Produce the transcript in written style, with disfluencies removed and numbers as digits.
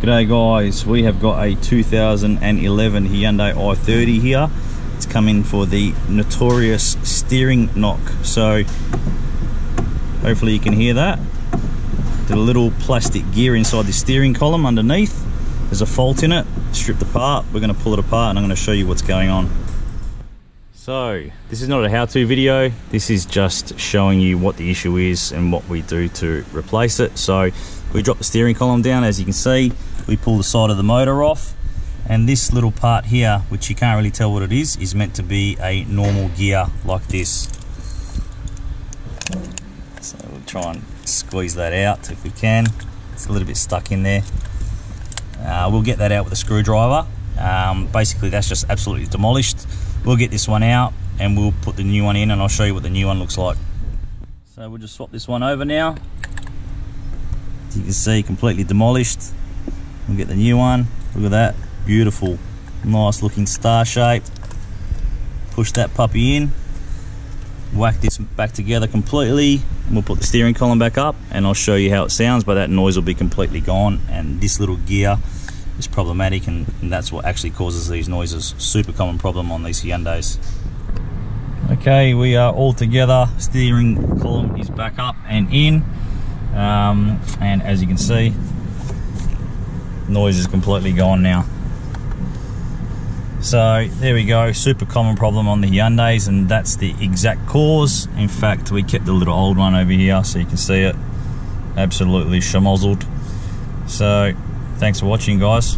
G'day guys, we have got a 2011 Hyundai i30 here. It's come in for the notorious steering knock, so hopefully you can hear that. The little plastic gear inside the steering column underneath, there's a fault in it, stripped apart. We're going to pull it apart and I'm going to show you what's going on. So this is not a how-to video, this is just showing you what the issue is and what we do to replace it. So we drop the steering column down, as you can see, we pull the side of the motor off, and this little part here, which you can't really tell what it is meant to be a normal gear like this. So we'll try and squeeze that out if we can. It's a little bit stuck in there. We'll get that out with a screwdriver. Basically that's just absolutely demolished. We'll get this one out and we'll put the new one in, and I'll show you what the new one looks like. So we'll just swap this one over now. As you can see, completely demolished. We'll get the new one. Look at that, beautiful, nice looking star shape. Push that puppy in, whack this back together completely, and we'll put the steering column back up and I'll show you how it sounds, but that noise will be completely gone. And this little gear is problematic, and that's what actually causes these noises. Super common problem on these Hyundais. Okay, we are all together. Steering column is back up and in, and as you can see, noise is completely gone now. So there we go, super common problem on the Hyundais, and that's the exact cause. In fact, we kept the little old one over here so you can see it, absolutely schmozzled. So thanks for watching, guys.